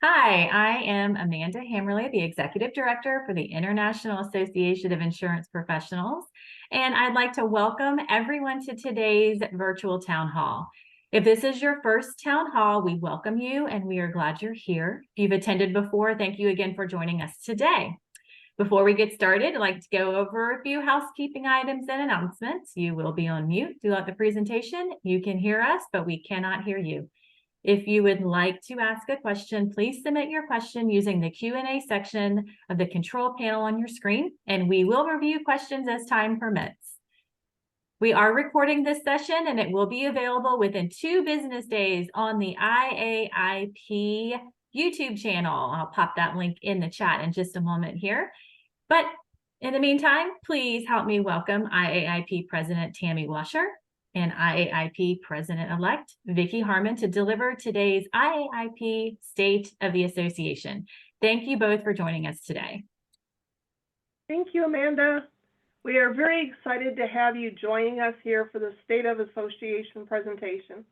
Hi, I am Amanda Hammerly, the Executive Director for the International Association of Insurance Professionals, and I'd like to welcome everyone to today's virtual town hall. If this is your first town hall, we welcome you and we are glad you're here. If you've attended before, thank you again for joining us today. Before we get started, I'd like to go over a few housekeeping items and announcements. You will be on mute throughout the presentation. You can hear us, but we cannot hear you. If you would like to ask a question, please submit your question using the Q&A section of the control panel on your screen, and we will review questions as time permits. We are recording this session, and it will be available within 2 business days on the IAIP YouTube channel. I'll pop that link in the chat in just a moment here. But in the meantime, please help me welcome IAIP President Tammy Washer and IAIP President-elect Vicki Harmon to deliver today's IAIP State of the Association. Thank you both for joining us today. Thank you, Amanda. We are very excited to have you joining us here for the State of Association presentation.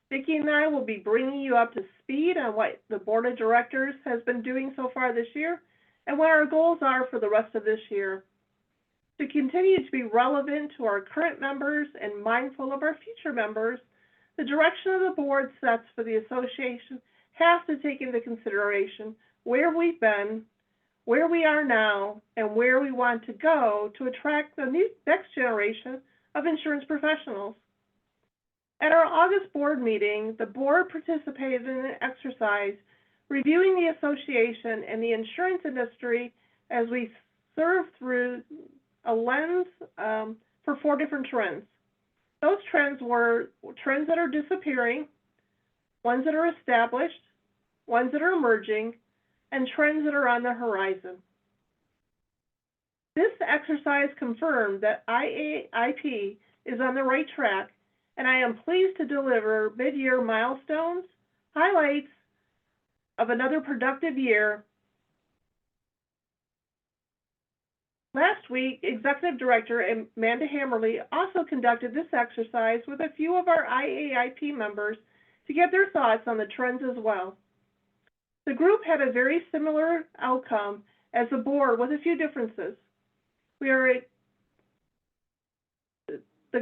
Vicki and I will be bringing you up to speed on what the Board of Directors has been doing so far this year and what our goals are for the rest of this year. To continue to be relevant to our current members and mindful of our future members, the direction of the board sets for the association has to take into consideration where we've been, where we are now, and where we want to go to attract the next generation of insurance professionals. At our August board meeting, the board participated in an exercise reviewing the association and the insurance industry as we serve through a lens for 4 different trends. Those trends were trends that are disappearing, ones that are established, ones that are emerging, and trends that are on the horizon. This exercise confirmed that IAIP is on the right track, and I am pleased to deliver mid-year milestones, highlights of another productive year. Last week, Executive Director Amanda Hammerly also conducted this exercise with a few of our IAIP members to get their thoughts on the trends as well. The group had a very similar outcome as the board with a few differences. The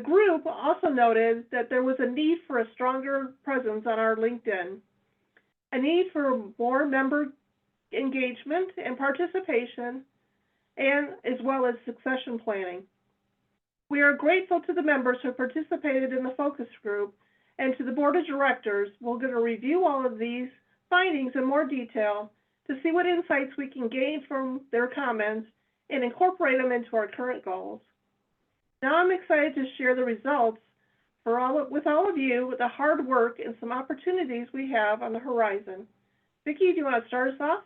group also noted that there was a need for a stronger presence on our LinkedIn, a need for more member engagement and participation, and as well as succession planning. We are grateful to the members who participated in the focus group and to the board of directors. We're going to review all of these findings in more detail to see what insights we can gain from their comments and incorporate them into our current goals. Now I'm excited to share the results with all of you with the hard work and some opportunities we have on the horizon. Vicki, do you want to start us off?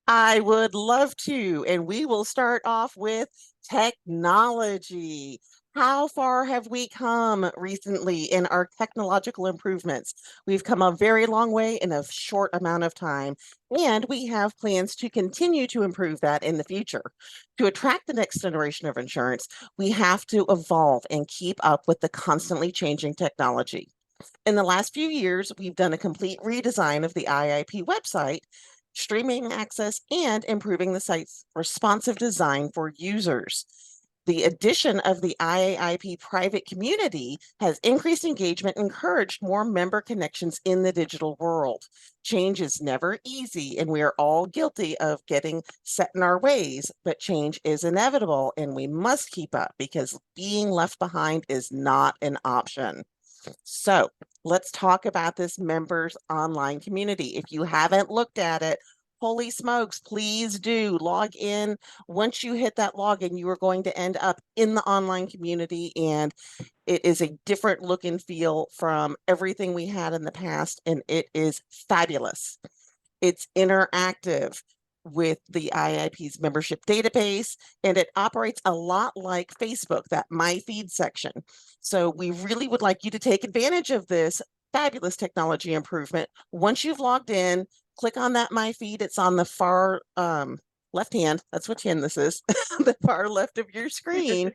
I would love to, and we will start off with technology. How far have we come recently in our technological improvements? We've come a very long way in a short amount of time, and we have plans to continue to improve that in the future. To attract the next generation of insurance, we have to evolve and keep up with the constantly changing technology. In the last few years, we've done a complete redesign of the IIP website, streaming access, and improving the site's responsive design for users. The addition of the IAIP private community has increased engagement and encouraged more member connections in the digital world. Change is never easy, and we are all guilty of getting set in our ways, but change is inevitable, and we must keep up because being left behind is not an option. So let's talk about this members online community. If you haven't looked at it, holy smokes, please do log in. Once you hit that login, you are going to end up in the online community, and it is a different look and feel from everything we had in the past, and it is fabulous. It's interactive with the IIP's membership database, and it operates a lot like Facebook, that My Feed section. So we really would like you to take advantage of this fabulous technology improvement. Once you've logged in, click on that My Feed. It's on the far left hand. That's what hand this is, the far left of your screen.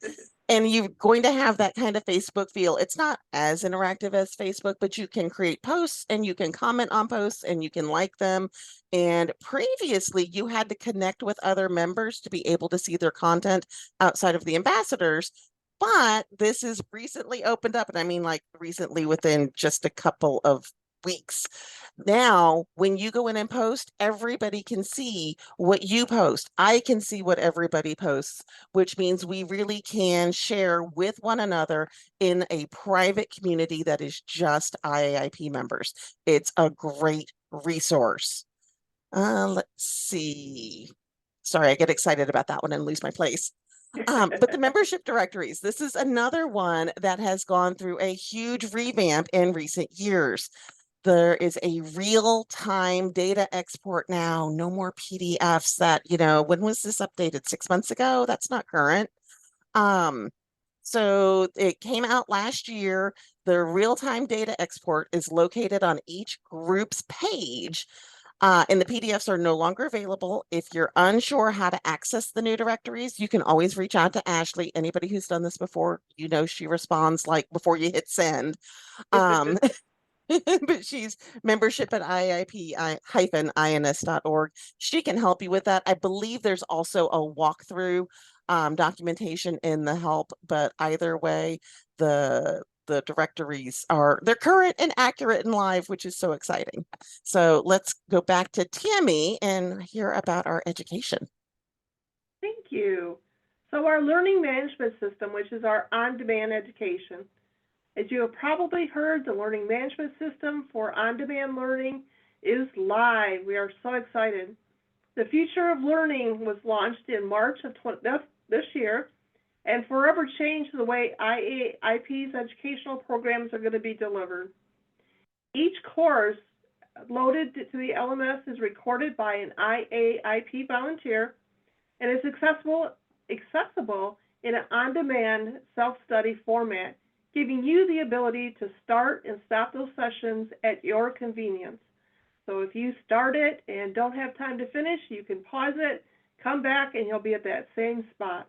And you're going to have that kind of Facebook feel. It's not as interactive as Facebook, but you can create posts and you can comment on posts and you can like them. And previously, you had to connect with other members to be able to see their content outside of the ambassadors. But this is recently opened up, and I mean like recently within just a couple of weeks. Now, when you go in and post, everybody can see what you post. I can see what everybody posts, which means we really can share with one another in a private community that is just IAIP members. It's a great resource. Let's see. Sorry, I get excited about that one and lose my place. But the membership directories, this is another one that has gone through a huge revamp in recent years. There is a real-time data export now, no more PDFs that, when was this updated? 6 months ago? That's not current. So it came out last year. The real-time data export is located on each group's page. And the PDFs are no longer available. If you're unsure how to access the new directories, you can always reach out to Ashley. Anybody who's done this before, she responds like before you hit send. Um, but she's membership at IIP-INS.org. She can help you with that. I believe there's also a walkthrough documentation in the help, but either way, the directories they're current and accurate and live, which is so exciting. So let's go back to Tammy and hear about our education. Thank you. So our learning management system, which is our on-demand education, as you have probably heard, the learning management system for on-demand learning is live. We are so excited. The Future of Learning was launched in March of this year and forever changed the way IAIP's educational programs are going to be delivered. Each course loaded to the LMS is recorded by an IAIP volunteer and is accessible in an on-demand self-study format, giving you the ability to start and stop those sessions at your convenience. So if you start it and don't have time to finish, you can pause it, come back, and you'll be at that same spot.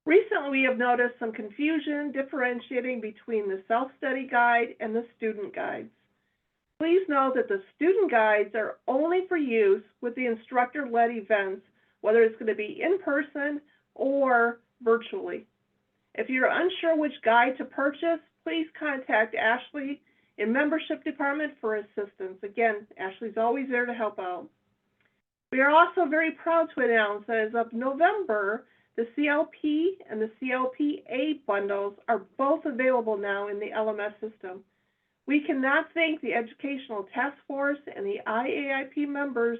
Recently, we have noticed some confusion differentiating between the self-study guide and the student guides. Please know that the student guides are only for use with the instructor-led events, whether it's going to be in person or virtually. If you're unsure which guide to purchase, please contact Ashley in membership department for assistance. Again, Ashley's always there to help out. We are also very proud to announce that as of November, the CLP and the CLP-A bundles are both available now in the LMS system. We cannot thank the Educational Task Force and the IAIP members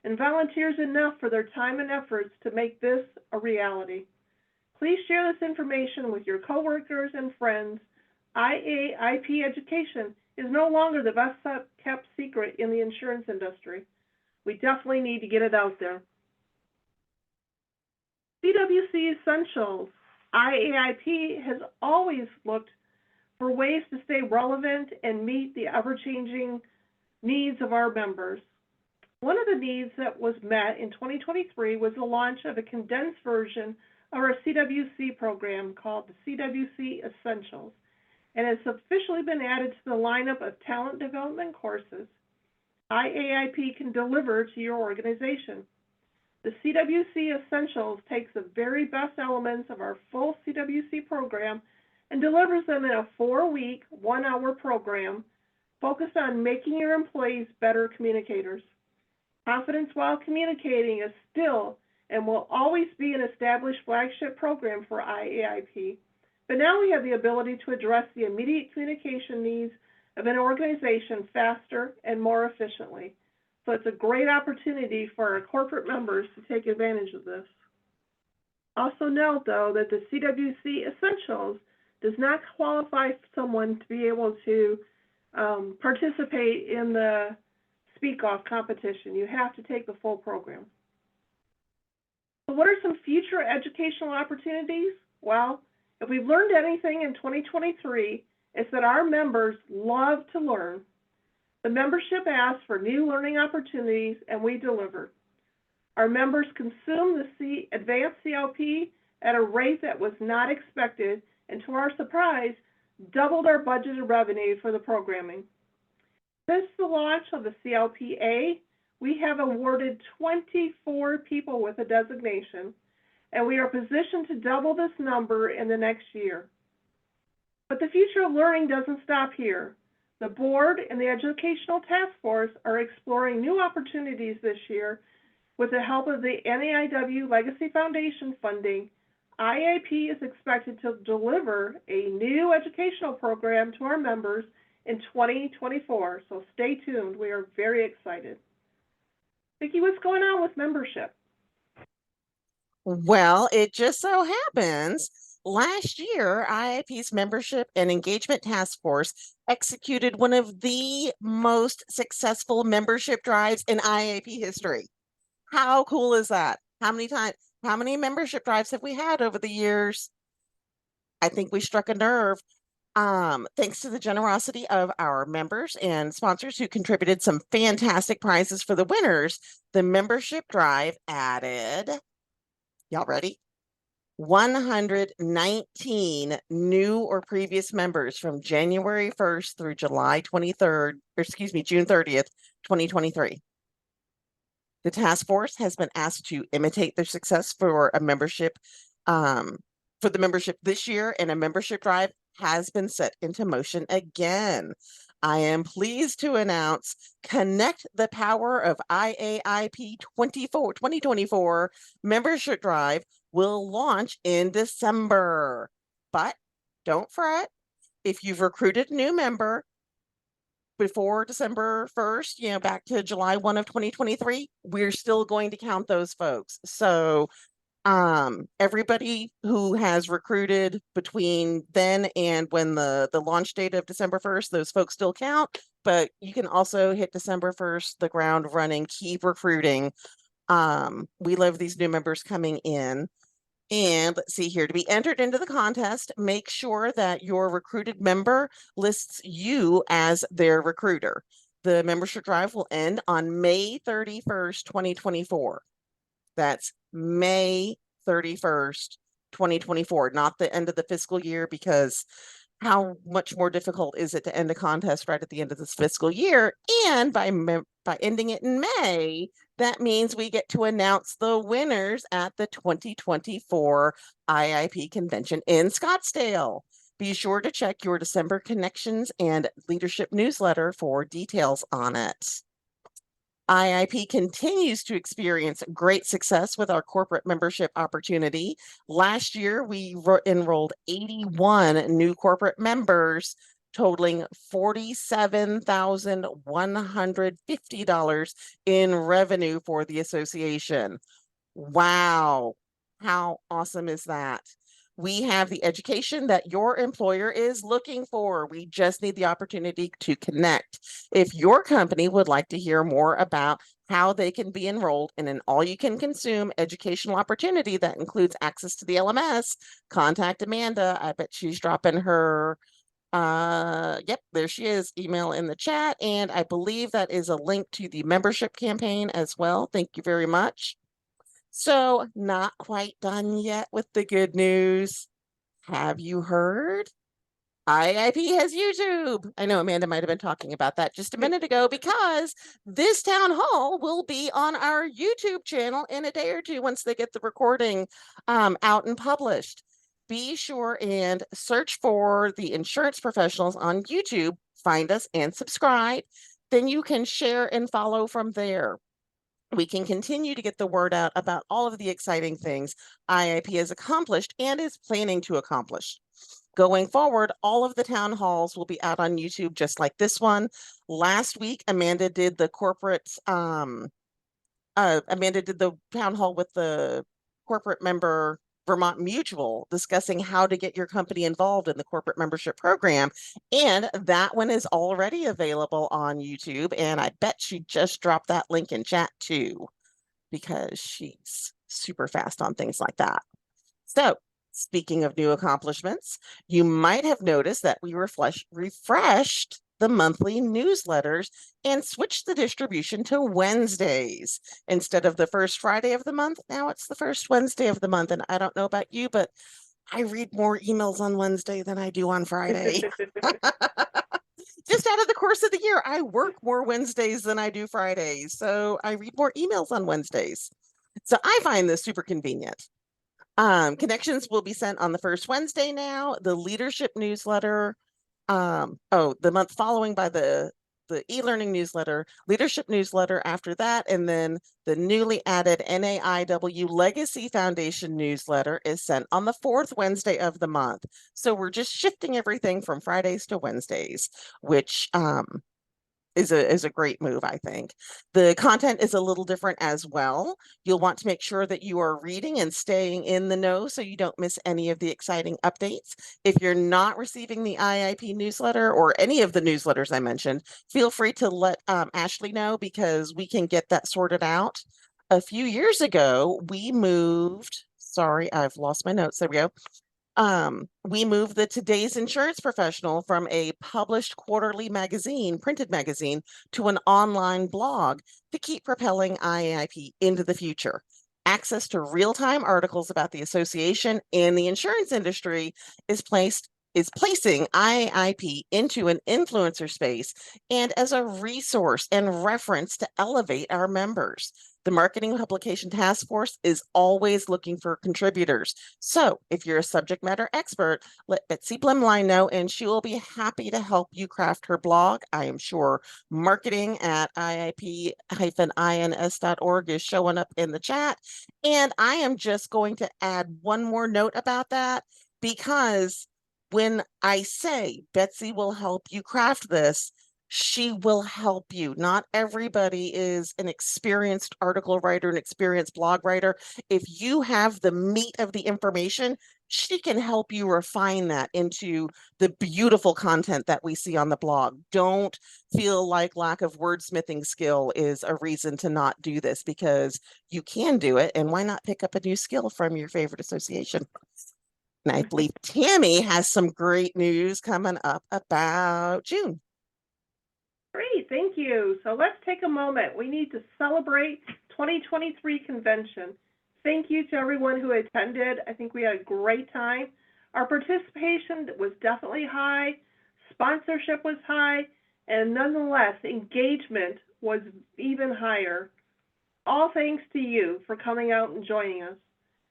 and volunteers enough for their time and efforts to make this a reality. Please share this information with your coworkers and friends. IAIP education is no longer the best kept secret in the insurance industry. We definitely need to get it out there. CWC Essentials. IAIP has always looked for ways to stay relevant and meet the ever-changing needs of our members. One of the needs that was met in 2023 was the launch of a condensed version of our CWC program called the CWC Essentials, and it's officially been added to the lineup of talent development courses IAIP can deliver to your organization. The CWC Essentials takes the very best elements of our full CWC program and delivers them in a 4-week, 1-hour program focused on making your employees better communicators. Confidence while communicating is still and will always be an established flagship program for IAIP. But now we have the ability to address the immediate communication needs of an organization faster and more efficiently. So it's a great opportunity for our corporate members to take advantage of this. Also note, though, that the CWC Essentials does not qualify someone to be able to participate in the speak-off competition. You have to take the full program. So what are some future educational opportunities? Well, if we've learned anything in 2023, it's that our members love to learn. The membership asks for new learning opportunities, and we deliver. Our members consume the Advanced CLP at a rate that was not expected, and to our surprise, doubled our budgeted revenue for the programming. Since the launch of the CLPA, we have awarded 24 people with a designation, and we are positioned to double this number in the next year. But the future of learning doesn't stop here. The board and the Educational Task Force are exploring new opportunities this year. With the help of the NAIW Legacy Foundation funding, IAIP is expected to deliver a new educational program to our members in 2024, so stay tuned. We are very excited. Vicki, what's going on with membership? Well, it just so happens last year, IAIP's Membership and Engagement Task Force executed one of the most successful membership drives in IAIP history. How cool is that? How many membership drives have we had over the years? I think we struck a nerve. Thanks to the generosity of our members and sponsors who contributed some fantastic prizes for the winners, the membership drive added, y'all ready? 119 new or previous members from January 1st through July 23rd, or excuse me, June 30th, 2023. The task force has been asked to imitate their success for a membership, for the membership this year, and a membership drive has been set into motion again. I am pleased to announce Connect the Power of IAIP 2024 membership drive will launch in December. But don't fret, if you've recruited a new member before December 1st, back to July 1 of 2023, we're still going to count those folks. So everybody who has recruited between then and when the launch date of December 1st, those folks still count, but you can also hit December 1st, the ground running, keep recruiting. We love these new members coming in. And let's see here, to be entered into the contest, make sure that your recruited member lists you as their recruiter. The membership drive will end on May 31st, 2024. That's May 31st, 2024, not the end of the fiscal year, because how much more difficult is it to end a contest right at the end of this fiscal year? And by ending it in May, that means we get to announce the winners at the 2024 IAIP convention in Scottsdale. Be sure to check your December Connections and Leadership newsletter for details on it. IAIP continues to experience great success with our corporate membership opportunity. Last year, we enrolled 81 new corporate members, totaling $47,150 in revenue for the association. Wow, how awesome is that? We have the education that your employer is looking for. We just need the opportunity to connect. If your company would like to hear more about how they can be enrolled in an all-you-can-consume educational opportunity that includes access to the LMS, contact Amanda. I bet she's dropping her, yep, there she is, email in the chat. And I believe that is a link to the membership campaign as well. Thank you very much. So, not quite done yet with the good news. Have you heard? IAIP has YouTube. I know Amanda might have been talking about that just a minute ago, because this town hall will be on our YouTube channel in a day or two once they get the recording out and published. Be sure and search for the insurance professionals on YouTube, find us and subscribe. Then you can share and follow from there. We can continue to get the word out about all of the exciting things IAIP has accomplished and is planning to accomplish. Going forward, all of the town halls will be out on YouTube, just like this one. Last week, Amanda did the town hall with the corporate member Vermont Mutual, discussing how to get your company involved in the corporate membership program. And that one is already available on YouTube. And I bet she just dropped that link in chat too, because she's super fast on things like that. So, speaking of new accomplishments, you might have noticed that we refreshed the monthly newsletters and switch the distribution to Wednesdays instead of the first Friday of the month. Now it's the first Wednesday of the month. And I don't know about you, but I read more emails on Wednesday than I do on Friday. Just out of the course of the year, I work more Wednesdays than I do Fridays. So I read more emails on Wednesdays. So I find this super convenient. Connections will be sent on the first Wednesday now. The leadership newsletter, the month following by the e-learning newsletter, leadership newsletter after that, and then the newly added NAIW Legacy Foundation newsletter is sent on the fourth Wednesday of the month. So we're just shifting everything from Fridays to Wednesdays, which is a great move, I think. The content is a little different as well. You'll want to make sure that you are reading and staying in the know so you don't miss any of the exciting updates. If you're not receiving the IIP newsletter or any of the newsletters I mentioned, feel free to let Ashley know because we can get that sorted out. A few years ago, we moved, sorry, I've lost my notes. There we go. We moved the Today's Insurance Professional from a published quarterly magazine, printed magazine, to an online blog to keep propelling IAIP into the future. Access to real-time articles about the association and the insurance industry is placing IAIP into an influencer space and as a resource and reference to elevate our members. The Marketing Publication Task Force is always looking for contributors. So if you're a subject matter expert, let Betsy Blimline know and she will be happy to help you craft her blog. I am sure marketing at iip-ins.org is showing up in the chat. And I am just going to add one more note about that because when I say Betsy will help you craft this, she will help you. Not everybody is an experienced article writer, an experienced blog writer. If you have the meat of the information, she can help you refine that into the beautiful content that we see on the blog. Don't feel like lack of wordsmithing skill is a reason to not do this because you can do it. And why not pick up a new skill from your favorite association? And I believe Tammy has some great news coming up about June. Great, thank you. So let's take a moment. We need to celebrate 2023 convention. Thank you to everyone who attended. I think we had a great time. Our participation was definitely high, sponsorship was high, and nonetheless, engagement was even higher. All thanks to you for coming out and joining us.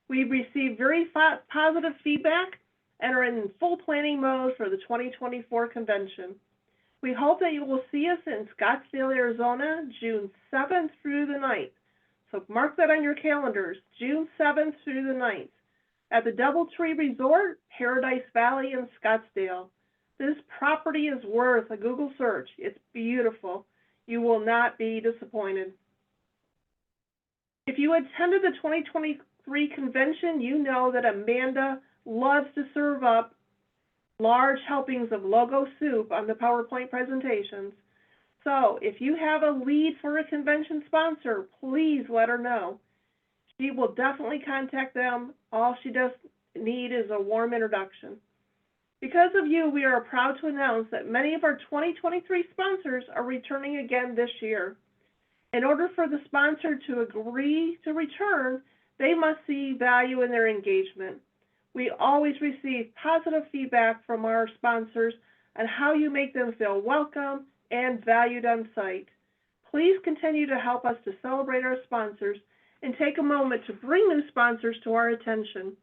We received very positive feedback and are in full planning mode for the 2024 convention. We hope that you will see us in Scottsdale, Arizona, June 7th through the 9th. So mark that on your calendars, June 7th through the 9th, at the Doubletree Resort, Paradise Valley in Scottsdale. This property is worth a Google search. It's beautiful. You will not be disappointed. If you attended the 2023 convention, you know that Amanda loves to serve up large helpings of logo soup on the PowerPoint presentations. So if you have a lead for a convention sponsor, please let her know. She will definitely contact them. All she does need is a warm introduction. Because of you, we are proud to announce that many of our 2023 sponsors are returning again this year. In order for the sponsor to agree to return, they must see value in their engagement. We always receive positive feedback from our sponsors on how you make them feel welcome and valued on site. Please continue to help us to celebrate our sponsors and take a moment to bring new sponsors to our attention.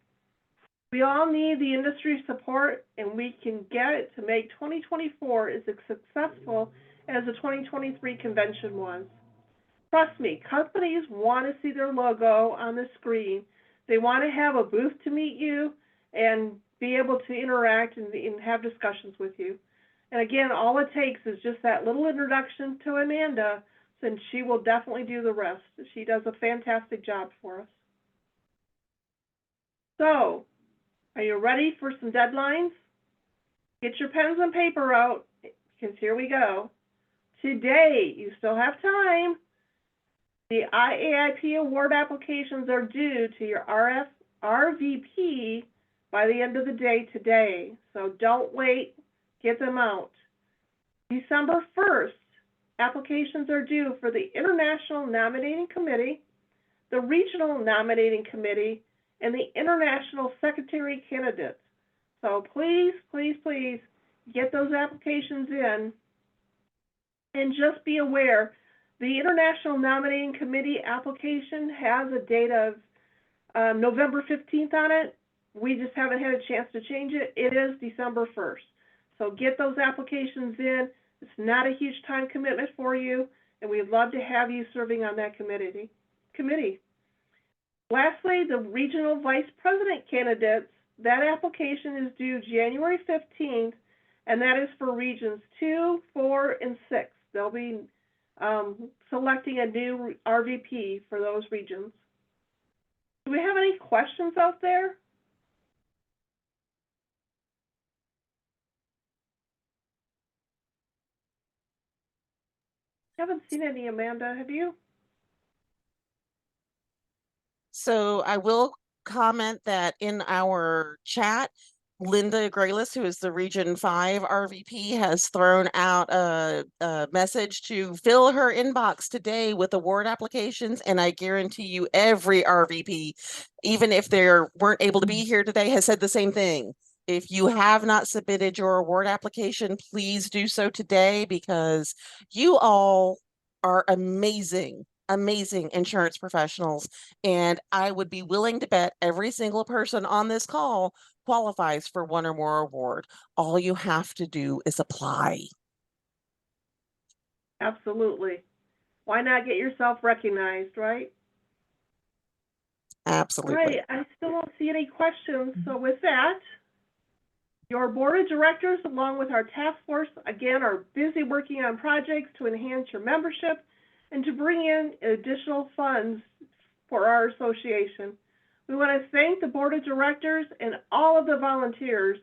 We all need the industry support, and we can get it to make 2024 as successful as the 2023 convention was. Trust me, companies want to see their logo on the screen. They want to have a booth to meet you and be able to interact and have discussions with you. And again, all it takes is just that little introduction to Amanda, and she will definitely do the rest. She does a fantastic job for us. So, are you ready for some deadlines? Get your pens and paper out, because here we go. Today, you still have time. The IAIP award applications are due to your RVP by the end of the day today. So don't wait, get them out. December 1st, applications are due for the International Nominating Committee, the Regional Nominating Committee, and the International Secretary candidates. So please, please, please get those applications in. And just be aware, the International Nominating Committee application has a date of November 15th on it. We just haven't had a chance to change it. It is December 1st. So get those applications in. It's not a huge time commitment for you, and we'd love to have you serving on that committee. Lastly, the Regional Vice President candidates, that application is due January 15th, and that is for Regions 2, 4, and 6. They'll be selecting a new RVP for those regions. Do we have any questions out there? I haven't seen any, Amanda. Have you? So I will comment that in our chat, Linda Graylis, who is the Region 5 RVP, has thrown out a message to fill her inbox today with award applications. And I guarantee you every RVP, even if they weren't able to be here today, has said the same thing. If you have not submitted your award application, please do so today, because you all are amazing insurance professionals. And I would be willing to bet every single person on this call qualifies for one or more award. All you have to do is apply. Absolutely. Why not get yourself recognized, right? Absolutely. All right, I still don't see any questions. So with that, your board of directors, along with our task force, again, are busy working on projects to enhance your membership and to bring in additional funds for our association. We want to thank the board of directors and all of the volunteers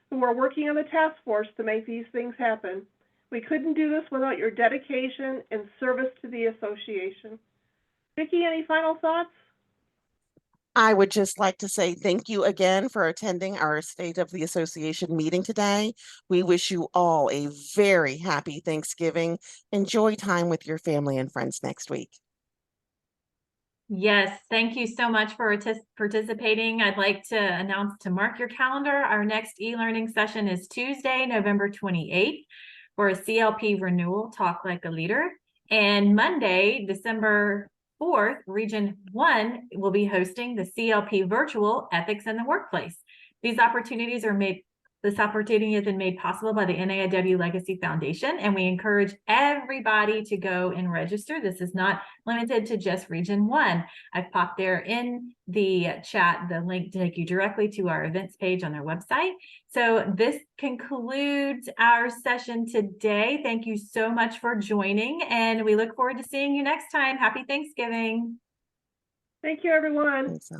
who are working on the task force to make these things happen. We couldn't do this without your dedication and service to the association. Vicki, any final thoughts? I would just like to say thank you again for attending our State of the Association meeting today. We wish you all a very happy Thanksgiving. Enjoy time with your family and friends next week. Yes, thank you so much for participating. I'd like to announce to mark your calendar. Our next e-learning session is Tuesday, November 28th for a CLP renewal, Talk Like a Leader. And Monday, December 4th, Region 1 will be hosting the CLP virtual Ethics in the Workplace. This opportunity has been made possible by the NAIW Legacy Foundation, and we encourage everybody to go and register. This is not limited to just Region 1. I've popped there in the chat the link to take you directly to our events page on their website. So this concludes our session today. Thank you so much for joining, and we look forward to seeing you next time. Happy Thanksgiving. Thank you, everyone. So.